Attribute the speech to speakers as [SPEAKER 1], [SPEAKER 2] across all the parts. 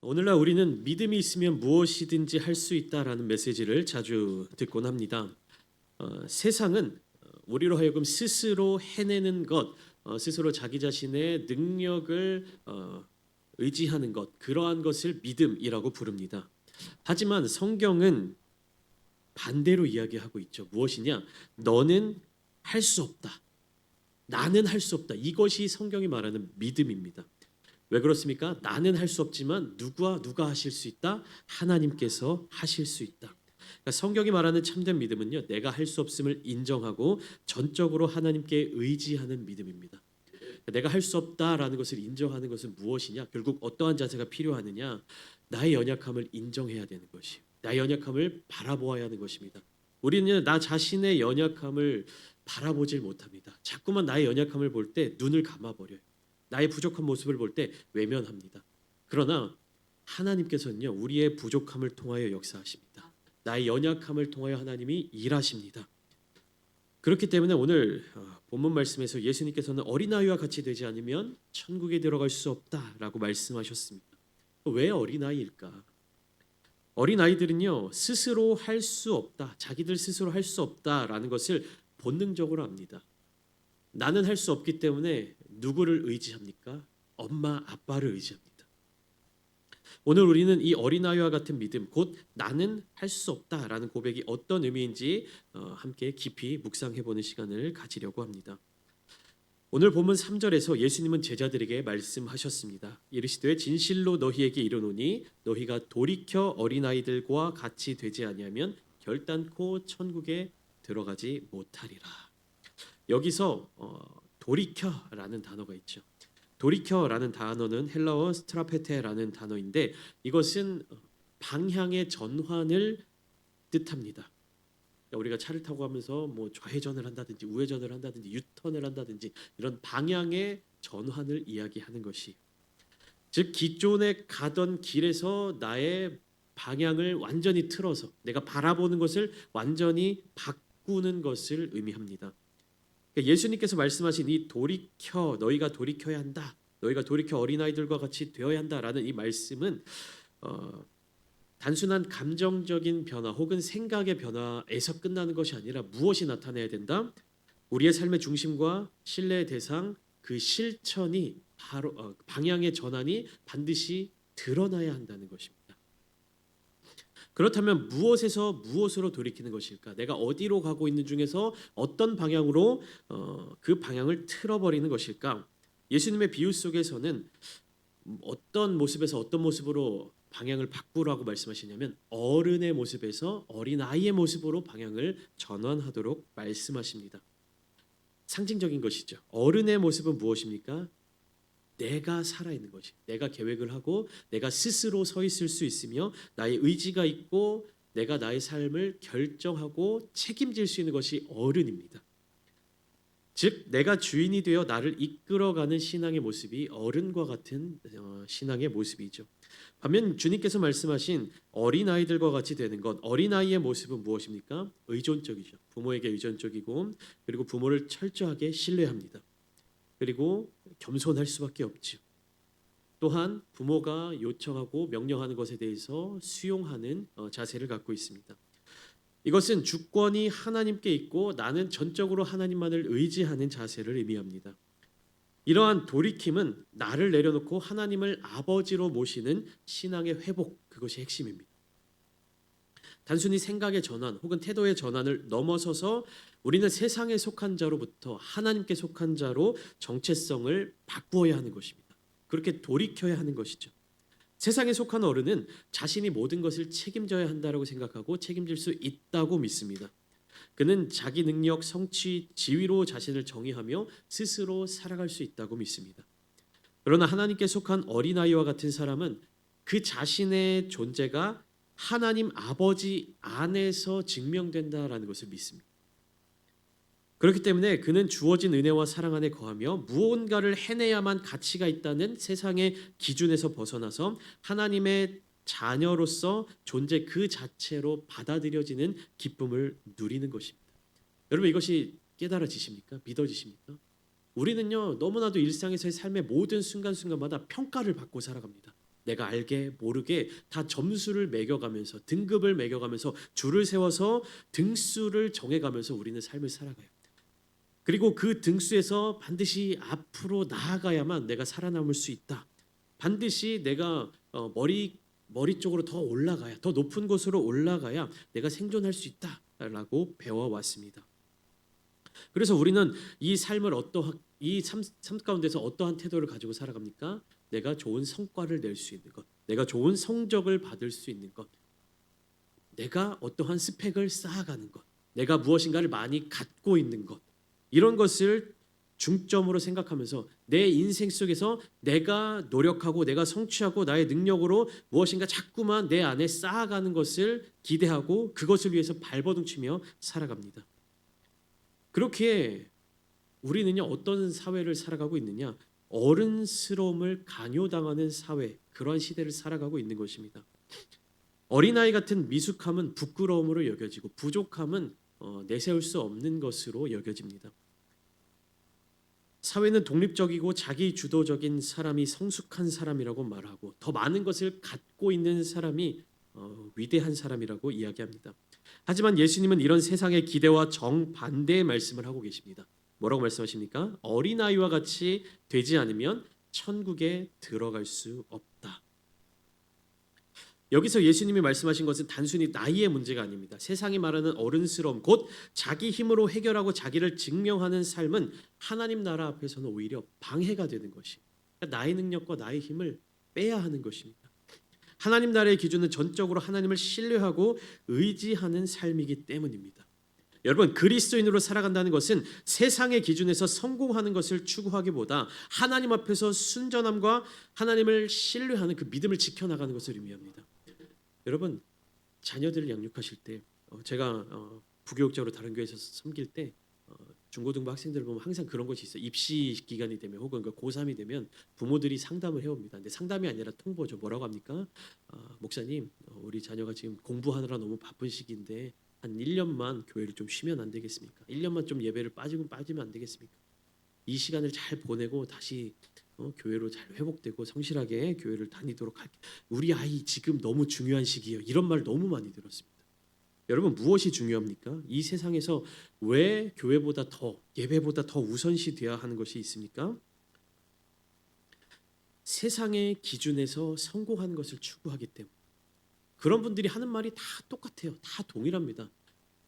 [SPEAKER 1] 오늘날 우리는 믿음이 있으면 무엇이든지 할 수 있다라는 메시지를 자주 듣곤 합니다. 세상은 우리로 하여금 스스로 해내는 것, 스스로 자기 자신의 능력을 의지하는 것, 그러한 것을 믿음이라고 부릅니다. 하지만 성경은 반대로 이야기하고 있죠. 무엇이냐? 너는 할 수 없다. 나는 할 수 없다. 이것이 성경이 말하는 믿음입니다. 왜 그렇습니까? 나는 할 수 없지만 누가 하실 수 있다? 하나님께서 하실 수 있다. 그러니까 성경이 말하는 참된 믿음은요, 내가 할 수 없음을 인정하고 전적으로 하나님께 의지하는 믿음입니다. 그러니까 내가 할 수 없다라는 것을 인정하는 것은 무엇이냐? 결국 어떠한 자세가 필요하느냐? 나의 연약함을 인정해야 되는 것이, 나의 연약함을 바라보아야 하는 것입니다. 우리는 나 자신의 연약함을 바라보질 못합니다. 자꾸만 나의 연약함을 볼 때 눈을 감아버려요. 나의 부족한 모습을 볼 때 외면합니다. 그러나 하나님께서는요, 우리의 부족함을 통하여 역사하십니다. 나의 연약함을 통하여 하나님이 일하십니다. 그렇기 때문에 오늘 본문 말씀에서 예수님께서는 어린아이와 같이 되지 않으면 천국에 들어갈 수 없다라고 말씀하셨습니다. 왜 어린아이일까? 어린아이들은요, 스스로 할 수 없다, 자기들 스스로 할 수 없다라는 것을 본능적으로 압니다. 나는 할 수 없기 때문에 누구를 의지합니까? 엄마, 아빠를 의지합니다. 오늘 우리는 이 어린아이와 같은 믿음, 곧 나는 할 수 없다라는 고백이 어떤 의미인지 함께 깊이 묵상해보는 시간을 가지려고 합니다. 오늘 본문 3절에서 예수님은 제자들에게 말씀하셨습니다. 이르시되 진실로 너희에게 이르노니 너희가 돌이켜 어린아이들과 같이 되지 아니하면 결단코 천국에 들어가지 못하리라. 여기서 돌이켜라는 단어가 있죠. 돌이켜라는 단어는 헬라어 스트라페테라는 단어인데 이것은 방향의 전환을 뜻합니다. 그러니까 우리가 차를 타고 가면서 뭐 좌회전을 한다든지 우회전을 한다든지 유턴을 한다든지 이런 방향의 전환을 이야기하는 것이, 즉 기존에 가던 길에서 나의 방향을 완전히 틀어서 내가 바라보는 것을 완전히 바꾸는 것을 의미합니다. 예수님께서 말씀하신 이 돌이켜, 너희가 돌이켜야 한다, 너희가 돌이켜 어린아이들과 같이 되어야 한다라는 이 말씀은 단순한 감정적인 변화 혹은 생각의 변화에서 끝나는 것이 아니라 무엇이 나타나야 된다? 우리의 삶의 중심과 신뢰의 대상, 그 실천이 바로 방향의 전환이 반드시 드러나야 한다는 것입니다. 그렇다면 무엇에서 무엇으로 돌이키는 것일까? 내가 어디로 가고 있는 중에서 어떤 방향으로 그 방향을 틀어버리는 것일까? 예수님의 비유 속에서는 어떤 모습에서 어떤 모습으로 방향을 바꾸라고 말씀하시냐면 어른의 모습에서 어린아이의 모습으로 방향을 전환하도록 말씀하십니다. 상징적인 것이죠. 어른의 모습은 무엇입니까? 내가 살아있는 것이, 내가 계획을 하고 내가 스스로 서 있을 수 있으며 나의 의지가 있고 내가 나의 삶을 결정하고 책임질 수 있는 것이 어른입니다. 즉 내가 주인이 되어 나를 이끌어가는 신앙의 모습이 어른과 같은 신앙의 모습이죠. 반면 주님께서 말씀하신 어린아이들과 같이 되는 것, 어린아이의 모습은 무엇입니까? 의존적이죠. 부모에게 의존적이고 그리고 부모를 철저하게 신뢰합니다. 그리고 겸손할 수밖에 없죠. 또한 부모가 요청하고 명령하는 것에 대해서 수용하는 자세를 갖고 있습니다. 이것은 주권이 하나님께 있고 나는 전적으로 하나님만을 의지하는 자세를 의미합니다. 이러한 돌이킴은 나를 내려놓고 하나님을 아버지로 모시는 신앙의 회복, 그것이 핵심입니다. 단순히 생각의 전환 혹은 태도의 전환을 넘어서서 우리는 세상에 속한 자로부터 하나님께 속한 자로 정체성을 바꾸어야 하는 것입니다. 그렇게 돌이켜야 하는 것이죠. 세상에 속한 어른은 자신이 모든 것을 책임져야 한다고 생각하고 책임질 수 있다고 믿습니다. 그는 자기 능력, 성취, 지위로 자신을 정의하며 스스로 살아갈 수 있다고 믿습니다. 그러나 하나님께 속한 어린아이와 같은 사람은 그 자신의 존재가 하나님 아버지 안에서 증명된다라는 것을 믿습니다. 그렇기 때문에 그는 주어진 은혜와 사랑 안에 거하며 무언가를 해내야만 가치가 있다는 세상의 기준에서 벗어나서 하나님의 자녀로서 존재 그 자체로 받아들여지는 기쁨을 누리는 것입니다. 여러분 이것이 깨달아지십니까? 믿어지십니까? 우리는요 너무나도 일상에서의 삶의 모든 순간순간마다 평가를 받고 살아갑니다. 내가 알게 모르게 다 점수를 매겨가면서 등급을 매겨가면서 줄을 세워서 등수를 정해가면서 우리는 삶을 살아가요. 그리고 그 등수에서 반드시 앞으로 나아가야만 내가 살아남을 수 있다. 반드시 내가 머리 쪽으로 더 올라가야, 더 높은 곳으로 올라가야 내가 생존할 수 있다라고 배워왔습니다. 그래서 우리는 이 삶을 삶 가운데서 어떠한 태도를 가지고 살아갑니까? 내가 좋은 성과를 낼 수 있는 것, 내가 좋은 성적을 받을 수 있는 것, 내가 어떠한 스펙을 쌓아가는 것, 내가 무엇인가를 많이 갖고 있는 것, 이런 것을 중점으로 생각하면서 내 인생 속에서 내가 노력하고 내가 성취하고 나의 능력으로 무엇인가 자꾸만 내 안에 쌓아가는 것을 기대하고 그것을 위해서 발버둥치며 살아갑니다. 그렇게 우리는요, 어떤 사회를 살아가고 있느냐? 어른스러움을 강요당하는 사회, 그러한 시대를 살아가고 있는 것입니다. 어린아이 같은 미숙함은 부끄러움으로 여겨지고 부족함은 내세울 수 없는 것으로 여겨집니다. 사회는 독립적이고 자기 주도적인 사람이 성숙한 사람이라고 말하고 더 많은 것을 갖고 있는 사람이 위대한 사람이라고 이야기합니다. 하지만 예수님은 이런 세상의 기대와 정반대의 말씀을 하고 계십니다. 뭐라고 말씀하십니까? 어린아이와 같이 되지 않으면 천국에 들어갈 수 없다. 여기서 예수님이 말씀하신 것은 단순히 나이의 문제가 아닙니다. 세상이 말하는 어른스러움, 곧 자기 힘으로 해결하고 자기를 증명하는 삶은 하나님 나라 앞에서는 오히려 방해가 되는 것이, 그러니까 나의 능력과 나의 힘을 빼야 하는 것입니다. 하나님 나라의 기준은 전적으로 하나님을 신뢰하고 의지하는 삶이기 때문입니다. 여러분, 그리스도인으로 살아간다는 것은 세상의 기준에서 성공하는 것을 추구하기보다 하나님 앞에서 순전함과 하나님을 신뢰하는 그 믿음을 지켜나가는 것을 의미합니다. 여러분, 자녀들을 양육하실 때 제가 부교육자로 다른 교회에서 섬길 때 중고등부 학생들을 보면 항상 그런 것이 있어요. 입시 기간이 되면 혹은 고3이 되면 부모들이 상담을 해옵니다. 근데 상담이 아니라 통보죠. 뭐라고 합니까? 목사님, 우리 자녀가 지금 공부하느라 너무 바쁜 시기인데 한 1년만 교회를 좀 쉬면 안 되겠습니까? 1년만 좀 예배를 빠지면 안 되겠습니까? 이 시간을 잘 보내고 다시 교회로 잘 회복되고 성실하게 교회를 다니도록 할게. 우리 아이 지금 너무 중요한 시기예요. 이런 말 너무 많이 들었습니다. 여러분, 무엇이 중요합니까? 이 세상에서 왜 교회보다 더, 예배보다 더 우선시 되어야 하는 것이 있습니까? 세상의 기준에서 성공하는 것을 추구하기 때문에. 그런 분들이 하는 말이 다 똑같아요. 다 동일합니다.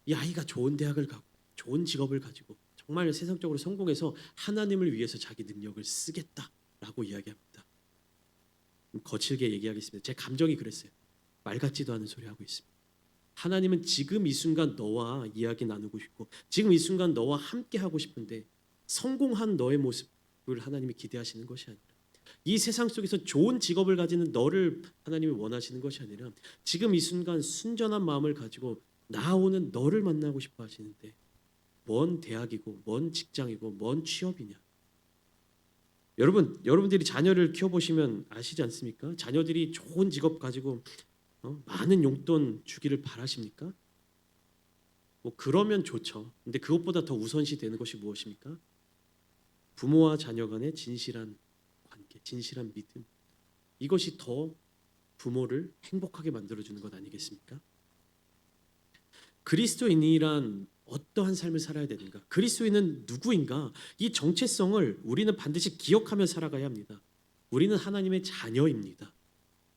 [SPEAKER 1] 이 아이가 좋은 대학을 가고 좋은 직업을 가지고 정말 세상적으로 성공해서 하나님을 위해서 자기 능력을 쓰겠다라고 이야기합니다. 거칠게 얘기하겠습니다. 제 감정이 그랬어요. 말 같지도 않은 소리 하고 있습니다. 하나님은 지금 이 순간 너와 이야기 나누고 싶고 지금 이 순간 너와 함께 하고 싶은데 성공한 너의 모습을 하나님이 기대하시는 것이 아니라 이 세상 속에서 좋은 직업을 가지는 너를 하나님이 원하시는 것이 아니라 지금 이 순간 순전한 마음을 가지고 나아오는 너를 만나고 싶어 하시는데 뭔 대학이고 뭔 직장이고 뭔 취업이냐. 여러분들이 자녀를 키워보시면 아시지 않습니까? 자녀들이 좋은 직업 가지고 많은 용돈 주기를 바라십니까? 뭐 그러면 좋죠. 근데 그것보다 더 우선시 되는 것이 무엇입니까? 부모와 자녀 간의 진실한 관계, 진실한 믿음. 이것이 더 부모를 행복하게 만들어주는 것 아니겠습니까? 그리스도인이란 어떠한 삶을 살아야 되는가? 그리스도인은 누구인가? 이 정체성을 우리는 반드시 기억하며 살아가야 합니다. 우리는 하나님의 자녀입니다.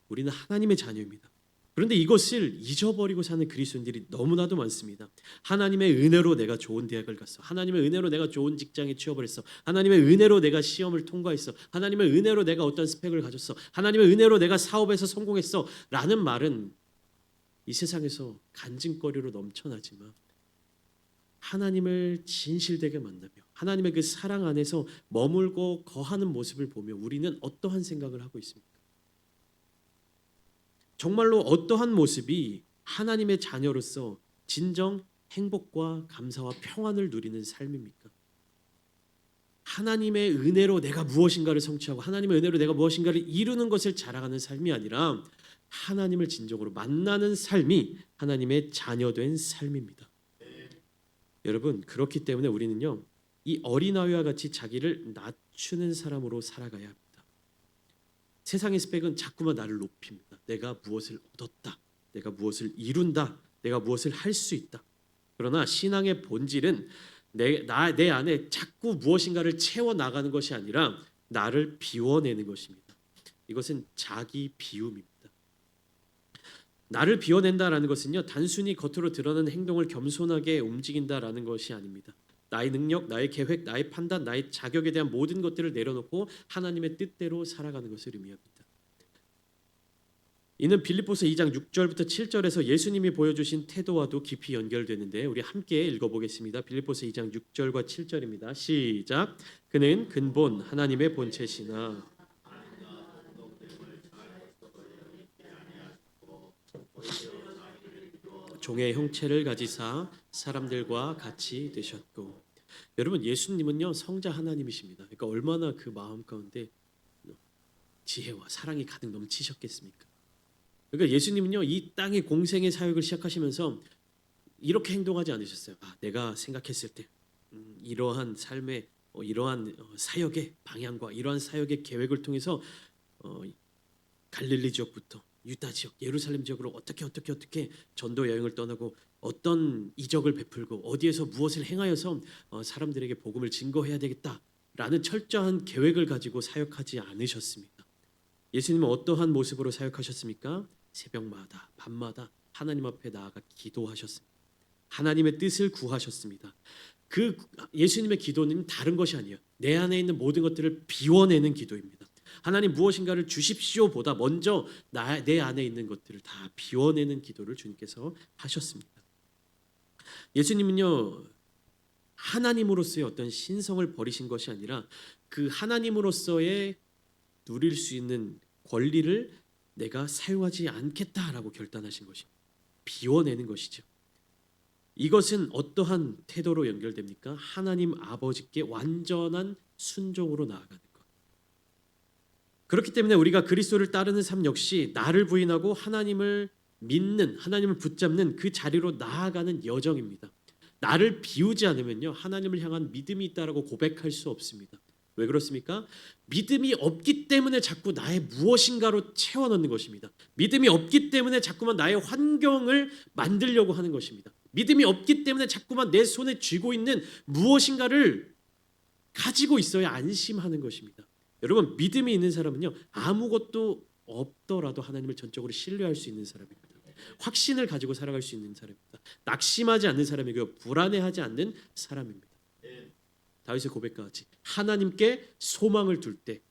[SPEAKER 1] 우리는 하나님의 자녀입니다. 그런데 이것을 잊어버리고 사는 그리스도인들이 너무나도 많습니다. 하나님의 은혜로 내가 좋은 대학을 갔어. 하나님의 은혜로 내가 좋은 직장에 취업을 했어. 하나님의 은혜로 내가 시험을 통과했어. 하나님의 은혜로 내가 어떤 스펙을 가졌어. 하나님의 은혜로 내가 사업에서 성공했어. 라는 말은 이 세상에서 간증거리로 넘쳐나지만 하나님을 진실되게 만나며 하나님의 그 사랑 안에서 머물고 거하는 모습을 보며 우리는 어떠한 생각을 하고 있습니까? 정말로 어떠한 모습이 하나님의 자녀로서 진정 행복과 감사와 평안을 누리는 삶입니까? 하나님의 은혜로 내가 무엇인가를 성취하고 하나님의 은혜로 내가 무엇인가를 이루는 것을 자랑하는 삶이 아니라 하나님을 진정으로 만나는 삶이 하나님의 자녀된 삶입니다. 여러분, 그렇기 때문에 우리는요, 이 어린아이와 같이 자기를 낮추는 사람으로 살아가야 합니다. 세상의 스펙은 자꾸만 나를 높입니다. 내가 무엇을 얻었다, 내가 무엇을 이룬다, 내가 무엇을 할 수 있다. 그러나 신앙의 본질은 내 안에 자꾸 무엇인가를 채워 나가는 것이 아니라 나를 비워내는 것입니다. 이것은 자기 비움입니다. 나를 비워낸다라는 것은요, 단순히 겉으로 드러나는 행동을 겸손하게 움직인다라는 것이 아닙니다. 나의 능력, 나의 계획, 나의 판단, 나의 자격에 대한 모든 것들을 내려놓고 하나님의 뜻대로 살아가는 것을 의미합니다. 이는 빌립보서 2장 6절부터 7절에서 예수님이 보여주신 태도와도 깊이 연결되는데 우리 함께 읽어보겠습니다. 빌립보서 2장 6절과 7절입니다. 시작. 그는 근본 하나님의 본체시나 종의 형체를 가지사 사람들과 같이 되셨고. 여러분, 예수님은요 성자 하나님이십니다. 그러니까 얼마나 그 마음 가운데 지혜와 사랑이 가득 넘치셨겠습니까? 그러니까 예수님은요 이 땅의 공생의 사역을 시작하시면서 이렇게 행동하지 않으셨어요. 내가 생각했을 때 이러한 삶의 이러한 사역의 방향과 이러한 사역의 계획을 통해서 갈릴리 지역부터 유다 지역, 예루살렘 지역으로 어떻게 전도 여행을 떠나고 어떤 이적을 베풀고 어디에서 무엇을 행하여서 사람들에게 복음을 증거해야 되겠다라는 철저한 계획을 가지고 사역하지 않으셨습니다. 예수님은 어떠한 모습으로 사역하셨습니까? 새벽마다 밤마다 하나님 앞에 나아가 기도하셨습니다. 하나님의 뜻을 구하셨습니다. 그 예수님의 기도는 다른 것이 아니에요. 내 안에 있는 모든 것들을 비워내는 기도입니다. 하나님 무엇인가를 주십시오 보다 먼저 내 안에 있는 것들을 다 비워내는 기도를 주님께서 하셨습니다. 예수님은요 하나님으로서의 어떤 신성을 버리신 것이 아니라 그 하나님으로서의 누릴 수 있는 권리를 내가 사용하지 않겠다라고 결단하신 것입니다. 비워내는 것이죠. 이것은 어떠한 태도로 연결됩니까? 하나님 아버지께 완전한 순종으로 나아가는 것. 그렇기 때문에 우리가 그리스도를 따르는 삶 역시 나를 부인하고 하나님을 믿는, 하나님을 붙잡는 그 자리로 나아가는 여정입니다. 나를 비우지 않으면요 하나님을 향한 믿음이 있다라고 고백할 수 없습니다. 왜 그렇습니까? 믿음이 없기 때문에 자꾸 나의 무엇인가로 채워 넣는 것입니다. 믿음이 없기 때문에 자꾸만 나의 환경을 만들려고 하는 것입니다. 믿음이 없기 때문에 자꾸만 내 손에 쥐고 있는 무엇인가를 가지고 있어야 안심하는 것입니다. 여러분, 믿음이 있는 사람은요 아무것도 없더라도 하나님을 전적으로 신뢰할 수 있는 사람입니다. 확신을 가지고 살아갈 수 있는 사람입니다. 낙심하지 않는 사람이고요, 불안해하지 않는 사람입니다. 다윗의 고백과 같이 하나님께 소망을 둘 때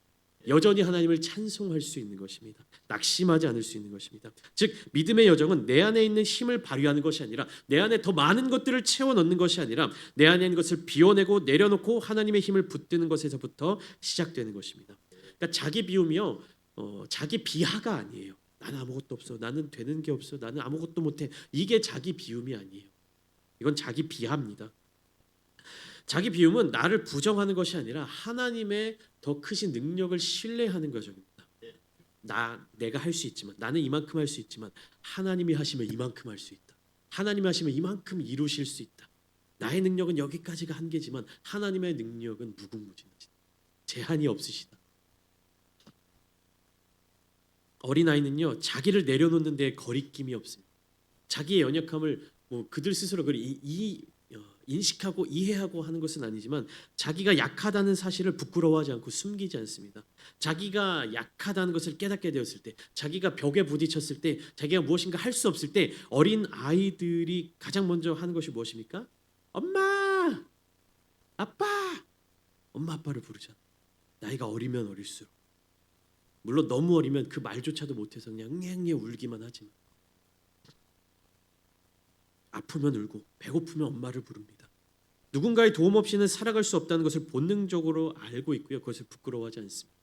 [SPEAKER 1] 여전히 하나님을 찬송할 수 있는 것입니다. 낙심하지 않을 수 있는 것입니다. 즉 믿음의 여정은 내 안에 있는 힘을 발휘하는 것이 아니라 내 안에 더 많은 것들을 채워 넣는 것이 아니라 내 안에 있는 것을 비워내고 내려놓고 하나님의 힘을 붙드는 것에서부터 시작되는 것입니다. 그러니까 자기 비움이요 자기 비하가 아니에요. 나는 아무것도 없어, 나는 되는 게 없어, 나는 아무것도 못해. 이게 자기 비움이 아니에요. 이건 자기 비하입니다. 자기 비움은 나를 부정하는 것이 아니라 하나님의 더 크신 능력을 신뢰하는 과정입니다. 내가 할 수 있지만, 나는 이만큼 할 수 있지만 하나님이 하시면 이만큼 할 수 있다. 하나님이 하시면 이만큼 이루실 수 있다. 나의 능력은 여기까지가 한계지만 하나님의 능력은 무궁무진하시다. 제한이 없으시다. 어린아이는요 자기를 내려놓는 데 거리낌이 없습니다. 자기의 연약함을 그들 스스로 인식하고 이해하고 하는 것은 아니지만 자기가 약하다는 사실을 부끄러워하지 않고 숨기지 않습니다. 자기가 약하다는 것을 깨닫게 되었을 때, 자기가 벽에 부딪혔을 때, 자기가 무엇인가 할 수 없을 때 어린 아이들이 가장 먼저 하는 것이 무엇입니까? 엄마, 아빠, 엄마 아빠를 부르잖아. 나이가 어리면 어릴수록, 물론 너무 어리면 그 말조차도 못해서 그냥 응애응애 울기만 하지만 아프면 울고 배고프면 엄마를 부릅니다. 누군가의 도움 없이는 살아갈 수 없다는 것을 본능적으로 알고 있고요, 그것을 부끄러워하지 않습니다.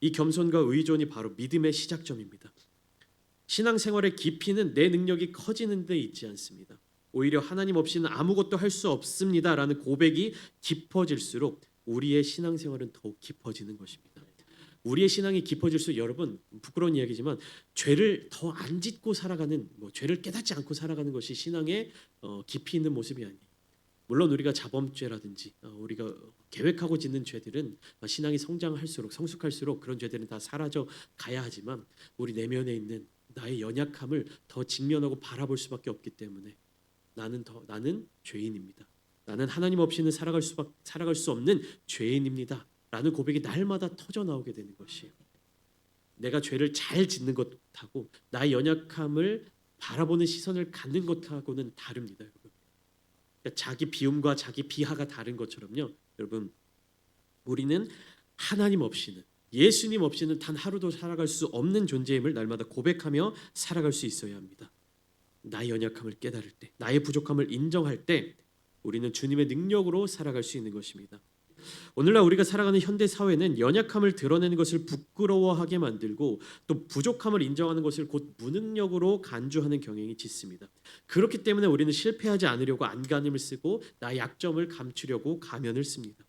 [SPEAKER 1] 이 겸손과 의존이 바로 믿음의 시작점입니다. 신앙생활의 깊이는 내 능력이 커지는 데 있지 않습니다. 오히려 하나님 없이는 아무것도 할 수 없습니다라는 고백이 깊어질수록 우리의 신앙생활은 더욱 깊어지는 것입니다. 우리의 신앙이 깊어질수록, 여러분 부끄러운 이야기지만 죄를 더 안 짓고 살아가는, 죄를 깨닫지 않고 살아가는 것이 신앙의 깊이 있는 모습이 아니에요. 물론 우리가 자범죄라든지 우리가 계획하고 짓는 죄들은 신앙이 성장할수록 성숙할수록 그런 죄들은 다 사라져 가야 하지만 우리 내면에 있는 나의 연약함을 더 직면하고 바라볼 수밖에 없기 때문에 나는 죄인입니다. 나는 하나님 없이는 살아갈 수 없는 죄인입니다. 라는 고백이 날마다 터져 나오게 되는 것이에요. 내가 죄를 잘 짓는 것하고 나의 연약함을 바라보는 시선을 갖는 것하고는 다릅니다, 여러분. 그러니까 자기 비움과 자기 비하가 다른 것처럼요, 여러분. 우리는 하나님 없이는 예수님 없이는 단 하루도 살아갈 수 없는 존재임을 날마다 고백하며 살아갈 수 있어야 합니다. 나의 연약함을 깨달을 때, 나의 부족함을 인정할 때 우리는 주님의 능력으로 살아갈 수 있는 것입니다. 오늘날 우리가 살아가는 현대 사회는 연약함을 드러내는 것을 부끄러워하게 만들고 또 부족함을 인정하는 것을 곧 무능력으로 간주하는 경향이 짙습니다. 그렇기 때문에 우리는 실패하지 않으려고 안간힘을 쓰고 나의 약점을 감추려고 가면을 씁니다.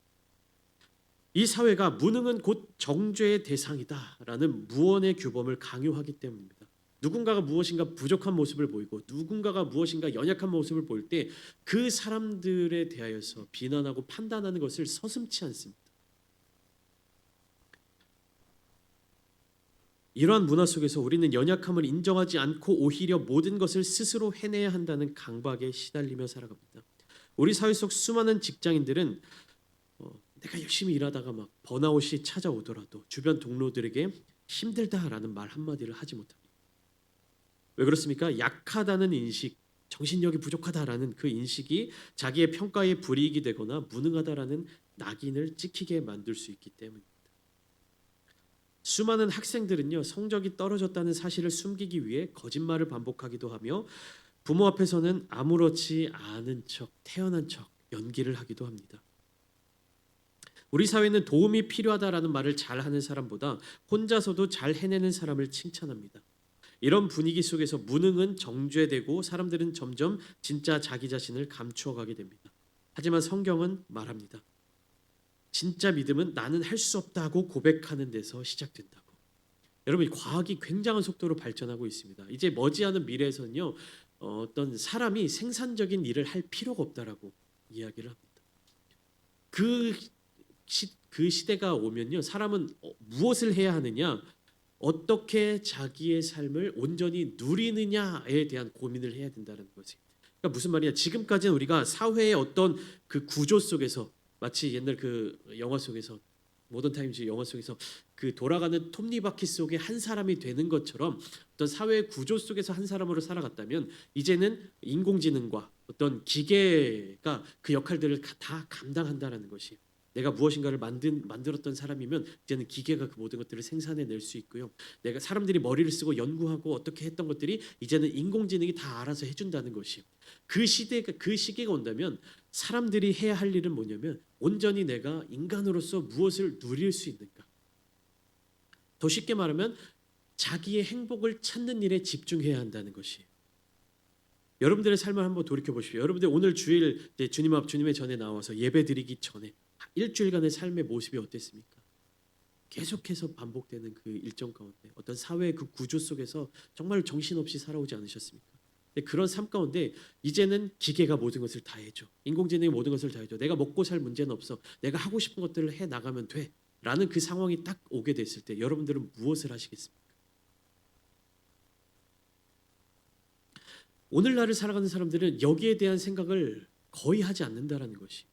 [SPEAKER 1] 이 사회가 무능은 곧 정죄의 대상이다라는 무언의 규범을 강요하기 때문입니다. 누군가가 무엇인가 부족한 모습을 보이고 누군가가 무엇인가 연약한 모습을 볼 때 그 사람들에 대하여서 비난하고 판단하는 것을 서슴지 않습니다. 이러한 문화 속에서 우리는 연약함을 인정하지 않고 오히려 모든 것을 스스로 해내야 한다는 강박에 시달리며 살아갑니다. 우리 사회 속 수많은 직장인들은 내가 열심히 일하다가 막 번아웃이 찾아오더라도 주변 동료들에게 힘들다라는 말 한마디를 하지 못합니다. 왜 그렇습니까? 약하다는 인식, 정신력이 부족하다라는 그 인식이 자기의 평가에 불이익이 되거나 무능하다라는 낙인을 찍히게 만들 수 있기 때문입니다. 수많은 학생들은요, 성적이 떨어졌다는 사실을 숨기기 위해 거짓말을 반복하기도 하며 부모 앞에서는 아무렇지 않은 척, 태어난 척 연기를 하기도 합니다. 우리 사회는 도움이 필요하다라는 말을 잘하는 사람보다 혼자서도 잘 해내는 사람을 칭찬합니다. 이런 분위기 속에서 무능은 정죄되고 사람들은 점점 진짜 자기 자신을 감추어가게 됩니다. 하지만 성경은 말합니다. 진짜 믿음은 나는 할 수 없다고 고백하는 데서 시작된다고. 여러분, 과학이 굉장한 속도로 발전하고 있습니다. 이제 머지않은 미래에서는요, 어떤 사람이 생산적인 일을 할 필요가 없다라고 이야기를 합니다. 그 시대가 오면요, 사람은 무엇을 해야 하느냐, 어떻게 자기의 삶을 온전히 누리느냐에 대한 고민을 해야 된다는 거지. 그러니까 무슨 말이냐? 지금까지는 우리가 사회의 어떤 그 구조 속에서 마치 옛날 그 영화 속에서 모던 타임즈 영화 속에서 그 돌아가는 톱니바퀴 속에 한 사람이 되는 것처럼 어떤 사회 구조 속에서 한 사람으로 살아갔다면 이제는 인공지능과 어떤 기계가 그 역할들을 다 감당한다라는 것이. 내가 무엇인가를 만들었던 사람이면 이제는 기계가 그 모든 것들을 생산해낼 수 있고요. 내가 사람들이 머리를 쓰고 연구하고 어떻게 했던 것들이 이제는 인공지능이 다 알아서 해준다는 것이. 그 시기가 온다면 사람들이 해야 할 일은 뭐냐면 온전히 내가 인간으로서 무엇을 누릴 수 있는가. 더 쉽게 말하면 자기의 행복을 찾는 일에 집중해야 한다는 것이. 여러분들의 삶을 한번 돌이켜 보십시오. 여러분들 오늘 주일 주님 앞 주님의 전에 나와서 예배드리기 전에 일주일간의 삶의 모습이 어땠습니까? 계속해서 반복되는 그 일정 가운데 어떤 사회의 그 구조 속에서 정말 정신없이 살아오지 않으셨습니까? 근데 그런 삶 가운데 이제는 기계가 모든 것을 다 해줘. 인공지능이 모든 것을 다 해줘. 내가 먹고 살 문제는 없어. 내가 하고 싶은 것들을 해 나가면 돼. 라는 그 상황이 딱 오게 됐을 때 여러분들은 무엇을 하시겠습니까? 오늘날을 살아가는 사람들은 여기에 대한 생각을 거의 하지 않는다라는 것이.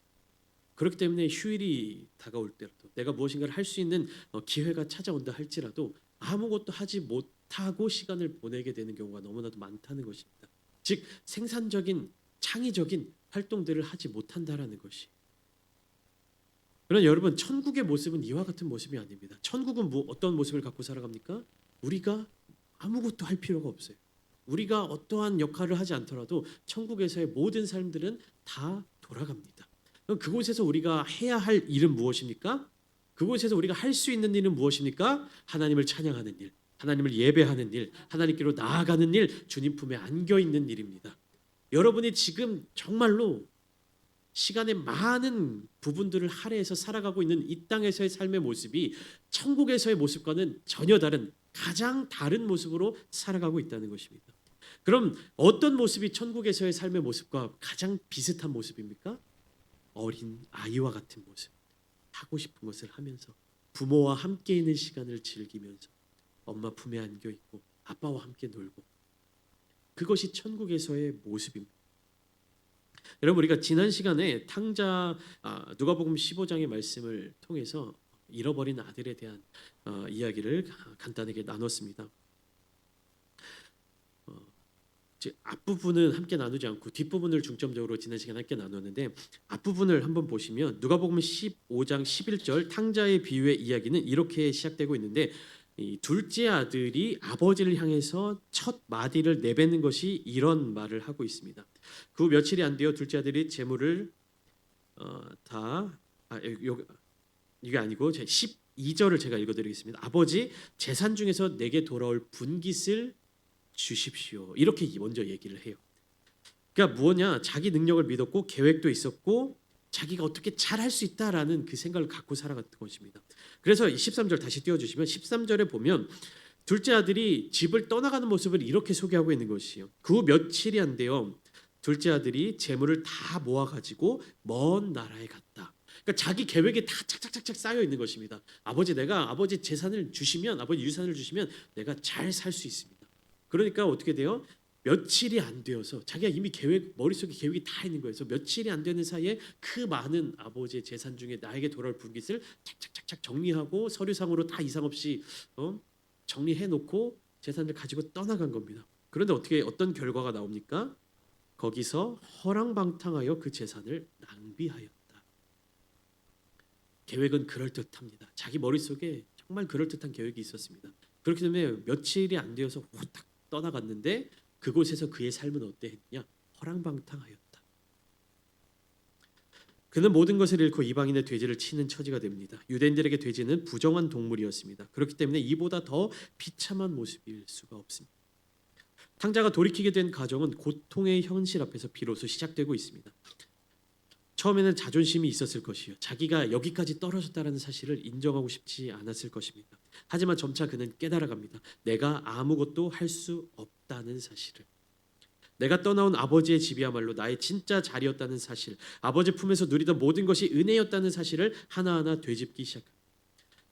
[SPEAKER 1] 그렇기 때문에 휴일이 다가올 때라도 내가 무엇인가를 할 수 있는 기회가 찾아온다 할지라도 아무것도 하지 못하고 시간을 보내게 되는 경우가 너무나도 많다는 것입니다. 즉 생산적인 창의적인 활동들을 하지 못한다라는 것이. 그러나 여러분, 천국의 모습은 이와 같은 모습이 아닙니다. 천국은 어떤 모습을 갖고 살아갑니까? 우리가 아무것도 할 필요가 없어요. 우리가 어떠한 역할을 하지 않더라도 천국에서의 모든 삶들은 다 돌아갑니다. 그곳에서 우리가 해야 할 일은 무엇입니까? 그곳에서 우리가 할 수 있는 일은 무엇입니까? 하나님을 찬양하는 일, 하나님을 예배하는 일, 하나님께로 나아가는 일, 주님 품에 안겨 있는 일입니다. 여러분이 지금 정말로 시간의 많은 부분들을 할애해서 살아가고 있는 이 땅에서의 삶의 모습이 천국에서의 모습과는 전혀 다른, 가장 다른 모습으로 살아가고 있다는 것입니다. 그럼 어떤 모습이 천국에서의 삶의 모습과 가장 비슷한 모습입니까? 어린 아이와 같은 모습, 하고 싶은 것을 하면서 부모와 함께 있는 시간을 즐기면서 엄마 품에 안겨 있고 아빠와 함께 놀고, 그것이 천국에서의 모습입니다. 여러분, 우리가 지난 시간에 누가복음 15장의 말씀을 통해서 잃어버린 아들에 대한 이야기를 간단하게 나눴습니다. 앞부분은 함께 나누지 않고 뒷부분을 중점적으로 지난 시간에 함께 나눴는데, 앞부분을 한번 보시면 누가복음 15장 11절 탕자의 비유의 이야기는 이렇게 시작되고 있는데, 이 둘째 아들이 아버지를 향해서 첫 마디를 내뱉는 것이 이런 말을 하고 있습니다. 그 후 며칠이 안 되어 둘째 아들이 재물을 이게 아니고 제 12절을 제가 읽어드리겠습니다. 아버지, 재산 중에서 내게 돌아올 분깃을 주십시오. 이렇게 먼저 얘기를 해요. 그러니까 뭐냐, 자기 능력을 믿었고 계획도 있었고 자기가 어떻게 잘할 수 있다라는 그 생각을 갖고 살아갔던 것입니다. 그래서 13절 다시 띄워주시면, 13절에 보면 둘째 아들이 집을 떠나가는 모습을 이렇게 소개하고 있는 것이에요. 그 후 며칠이 안 돼요. 둘째 아들이 재물을 다 모아가지고 먼 나라에 갔다. 그러니까 자기 계획이 다 착착착착 쌓여 있는 것입니다. 내가 아버지 재산을 주시면, 아버지 유산을 주시면 내가 잘 살 수 있습니다. 그러니까 어떻게 돼요? 며칠이 안 되어서 자기가 이미 머릿속에 계획이 다 있는 거예요. 그래서 며칠이 안 되는 사이에 그 많은 아버지의 재산 중에 나에게 돌아올 분깃을 착착착착 정리하고 서류상으로 다 이상 없이 정리해 놓고 재산을 가지고 떠나간 겁니다. 그런데 어떤 결과가 나옵니까? 거기서 허랑방탕하여 그 재산을 낭비하였다. 계획은 그럴듯합니다. 자기 머릿속에 정말 그럴듯한 계획이 있었습니다. 그렇기 때문에 며칠이 안 되어서 후딱 떠나갔는데, 그곳에서 그의 삶은 어땠냐? 허랑방탕하였다. 그는 모든 것을 잃고 이방인의 돼지를 치는 처지가 됩니다. 유대인들에게 돼지는 부정한 동물이었습니다. 그렇기 때문에 이보다 더 비참한 모습일 수가 없습니다. 탕자가 돌이키게 된 과정은 고통의 현실 앞에서 비로소 시작되고 있습니다. 처음에는 자존심이 있었을 것이요, 자기가 여기까지 떨어졌다는 사실을 인정하고 싶지 않았을 것입니다. 하지만 점차 그는 깨달아갑니다. 내가 아무것도 할 수 없다는 사실을. 내가 떠나온 아버지의 집이야말로 나의 진짜 자리였다는 사실, 아버지 품에서 누리던 모든 것이 은혜였다는 사실을 하나하나 되짚기 시작합니다.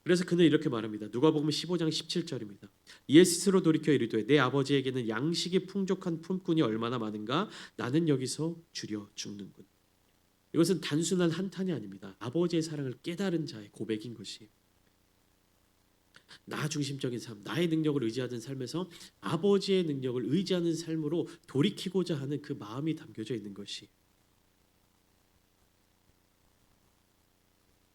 [SPEAKER 1] 그래서 그는 이렇게 말합니다. 누가복음 15장 17절입니다. 이에 스스로 돌이켜 이르되 내 아버지에게는 양식이 풍족한 품꾼이 얼마나 많은가, 나는 여기서 주려 죽는군. 이것은 단순한 한탄이 아닙니다. 아버지의 사랑을 깨달은 자의 고백인 것이에요. 나 중심적인 삶, 나의 능력을 의지하던 삶에서 아버지의 능력을 의지하는 삶으로 돌이키고자 하는 그 마음이 담겨져 있는 것이,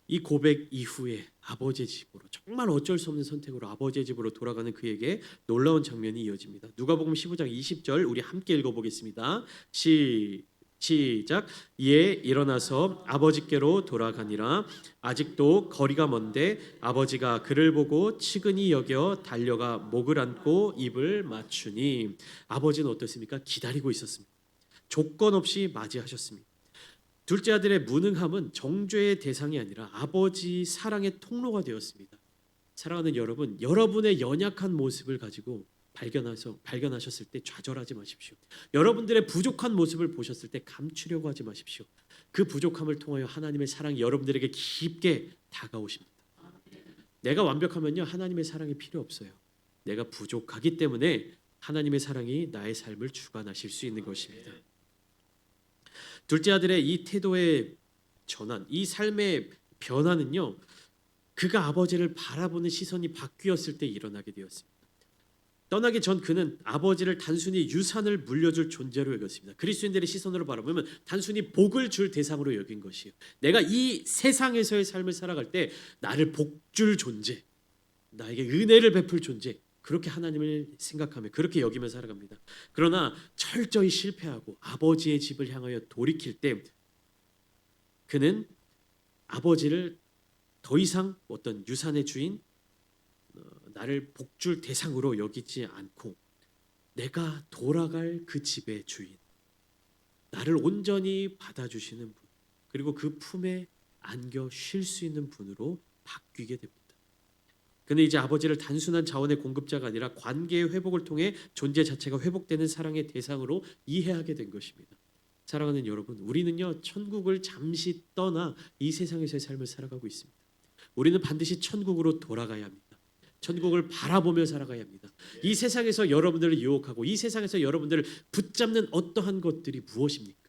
[SPEAKER 1] 이 고백 이후에 아버지의 집으로, 정말 어쩔 수 없는 선택으로 아버지의 집으로 돌아가는 그에게 놀라운 장면이 이어집니다. 누가복음 15장 20절 우리 함께 읽어보겠습니다. 시작. 이에 일어나서 아버지께로 돌아가니라. 아직도 거리가 먼데 아버지가 그를 보고 측은히 여겨 달려가 목을 안고 입을 맞추니. 아버지는 어떻습니까? 기다리고 있었습니다. 조건 없이 맞이하셨습니다. 둘째 아들의 무능함은 정죄의 대상이 아니라 아버지 사랑의 통로가 되었습니다. 사랑하는 여러분, 여러분의 연약한 모습을 가지고 발견하셨을 때 좌절하지 마십시오. 여러분들의 부족한 모습을 보셨을 때 감추려고 하지 마십시오. 그 부족함을 통하여 하나님의 사랑이 여러분들에게 깊게 다가오십니다. 내가 완벽하면요, 하나님의 사랑이 필요 없어요. 내가 부족하기 때문에 하나님의 사랑이 나의 삶을 주관하실 수 있는 것입니다. 둘째 아들의 이 태도의 전환, 이 삶의 변화는요, 그가 아버지를 바라보는 시선이 바뀌었을 때 일어나게 되었습니다. 떠나기 전 그는 아버지를 단순히 유산을 물려줄 존재로 여겼습니다. 그리스도인들의 시선으로 바라보면 단순히 복을 줄 대상으로 여긴 것이에요. 내가 이 세상에서의 삶을 살아갈 때 나를 복줄 존재, 나에게 은혜를 베풀 존재, 그렇게 하나님을 생각하며 그렇게 여기며 살아갑니다. 그러나 철저히 실패하고 아버지의 집을 향하여 돌이킬 때 그는 아버지를 더 이상 어떤 유산의 주인, 나를 복줄 대상으로 여기지 않고 내가 돌아갈 그 집의 주인, 나를 온전히 받아주시는 분, 그리고 그 품에 안겨 쉴 수 있는 분으로 바뀌게 됩니다. 그는 이제 아버지를 단순한 자원의 공급자가 아니라 관계의 회복을 통해 존재 자체가 회복되는 사랑의 대상으로 이해하게 된 것입니다. 사랑하는 여러분, 우리는요 천국을 잠시 떠나 이 세상에서의 삶을 살아가고 있습니다. 우리는 반드시 천국으로 돌아가야 합니다. 천국을 바라보며 살아가야 합니다. 이 세상에서 여러분들을 유혹하고 이 세상에서 여러분들을 붙잡는 어떠한 것들이 무엇입니까?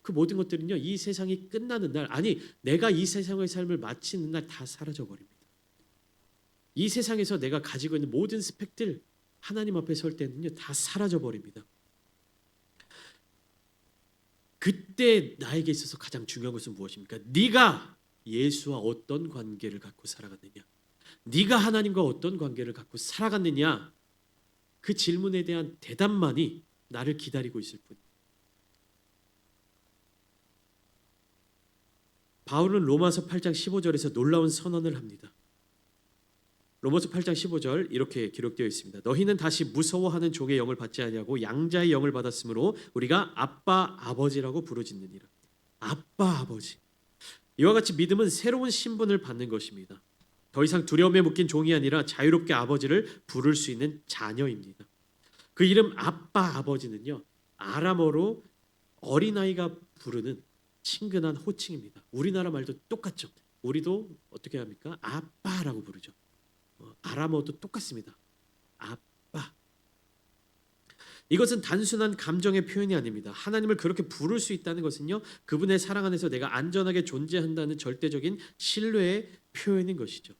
[SPEAKER 1] 그 모든 것들은요 이 세상이 끝나는 날, 아니 내가 이 세상의 삶을 마치는 날 다 사라져 버립니다. 이 세상에서 내가 가지고 있는 모든 스펙들 하나님 앞에 설 때는요 다 사라져 버립니다. 그때 나에게 있어서 가장 중요한 것은 무엇입니까? 네가 예수와 어떤 관계를 갖고 살아갔느냐, 네가 하나님과 어떤 관계를 갖고 살아갔느냐, 그 질문에 대한 대답만이 나를 기다리고 있을 뿐. 바울은 로마서 8장 15절에서 놀라운 선언을 합니다. 로마서 8장 15절 이렇게 기록되어 있습니다. 너희는 다시 무서워하는 종의 영을 받지 아니하고 양자의 영을 받았으므로 우리가 아빠 아버지라고 부르짖느니라. 아빠 아버지. 이와 같이 믿음은 새로운 신분을 받는 것입니다. 더 이상 두려움에 묶인 종이 아니라 자유롭게 아버지를 부를 수 있는 자녀입니다. 그 이름 아빠 아버지는요 아람어로 어린아이가 부르는 친근한 호칭입니다. 우리나라 말도 똑같죠. 우리도 어떻게 합니까? 아빠라고 부르죠. 아람어도 똑같습니다. 아빠. 이것은 단순한 감정의 표현이 아닙니다. 하나님을 그렇게 부를 수 있다는 것은요 그분의 사랑 안에서 내가 안전하게 존재한다는 절대적인 신뢰의 표현인 것이죠.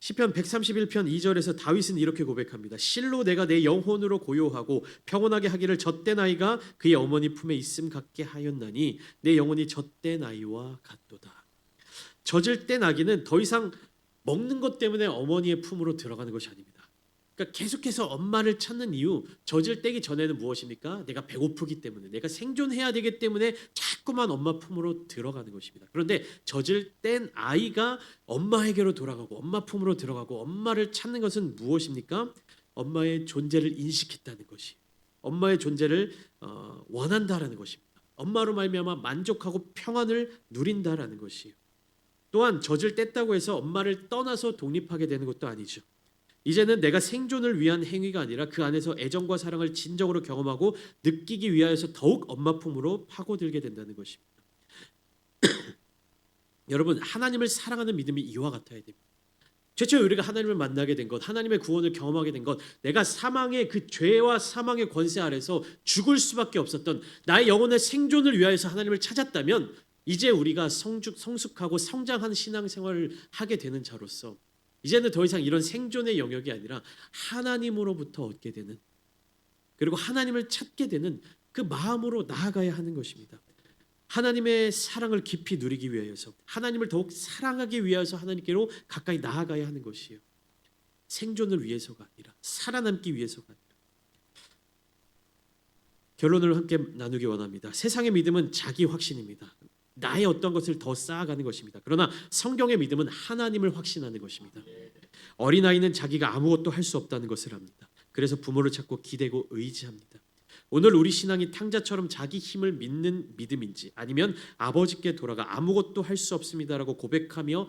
[SPEAKER 1] 시편 131편 2절에서 다윗은 이렇게 고백합니다. 실로 내가 내 영혼으로 고요하고 평온하게 하기를 젖된 아이가 그의 어머니 품에 있음 같게 하였나니 내 영혼이 젖된 아이와 같도다. 젖을 뗀 아기는 더 이상 먹는 것 때문에 어머니의 품으로 들어가는 것이 아닙니다. 그러니까 계속해서 엄마를 찾는 이유, 젖을 떼기 전에는 무엇입니까? 내가 배고프기 때문에, 내가 생존해야 되기 때문에 자꾸만 엄마 품으로 들어가는 것입니다. 그런데 젖을 뗀 아이가 엄마에게로 돌아가고 엄마 품으로 들어가고 엄마를 찾는 것은 무엇입니까? 엄마의 존재를 인식했다는 것이, 엄마의 존재를 원한다라는 것입니다. 엄마로 말미암아 만족하고 평안을 누린다라는 것이에요. 또한 젖을 뗐다고 해서 엄마를 떠나서 독립하게 되는 것도 아니죠. 이제는 내가 생존을 위한 행위가 아니라 그 안에서 애정과 사랑을 진정으로 경험하고 느끼기 위하여서 더욱 엄마 품으로 파고들게 된다는 것입니다. 여러분, 하나님을 사랑하는 믿음이 이와 같아야 됩니다. 최초에 우리가 하나님을 만나게 된 것, 하나님의 구원을 경험하게 된 것, 내가 사망의 그 죄와 사망의 권세 아래서 죽을 수밖에 없었던 나의 영혼의 생존을 위하여서 하나님을 찾았다면 이제 우리가 성숙하고 성장한 신앙생활을 하게 되는 자로서 이제는 더 이상 이런 생존의 영역이 아니라 하나님으로부터 얻게 되는, 그리고 하나님을 찾게 되는 그 마음으로 나아가야 하는 것입니다. 하나님의 사랑을 깊이 누리기 위하여서, 하나님을 더욱 사랑하기 위해서 하나님께로 가까이 나아가야 하는 것이에요. 생존을 위해서가 아니라, 살아남기 위해서가 아니라. 결론을 함께 나누기 원합니다. 세상의 믿음은 자기 확신입니다. 나의 어떤 것을 더 쌓아가는 것입니다. 그러나 성경의 믿음은 하나님을 확신하는 것입니다. 어린아이는 자기가 아무것도 할 수 없다는 것을 압니다. 그래서 부모를 찾고 기대고 의지합니다. 오늘 우리 신앙이 탕자처럼 자기 힘을 믿는 믿음인지, 아니면 아버지께 돌아가 아무것도 할 수 없습니다라고 고백하며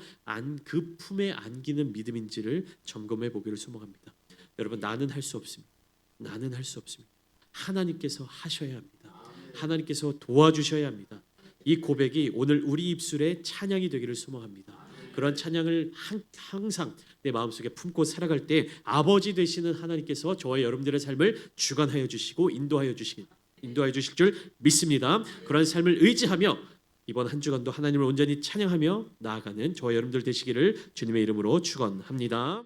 [SPEAKER 1] 그 품에 안기는 믿음인지를 점검해 보기를 소망합니다. 여러분, 나는 할 수 없습니다. 나는 할 수 없습니다. 하나님께서 하셔야 합니다. 하나님께서 도와주셔야 합니다. 이 고백이 오늘 우리 입술에 찬양이 되기를 소망합니다. 그런 찬양을 항상 내 마음속에 품고 살아갈 때 아버지 되시는 하나님께서 저와 여러분들의 삶을 주관하여 주시고 인도하여 주실 줄 믿습니다. 그런 삶을 의지하며 이번 한 주간도 하나님을 온전히 찬양하며 나아가는 저와 여러분들 되시기를 주님의 이름으로 축원합니다.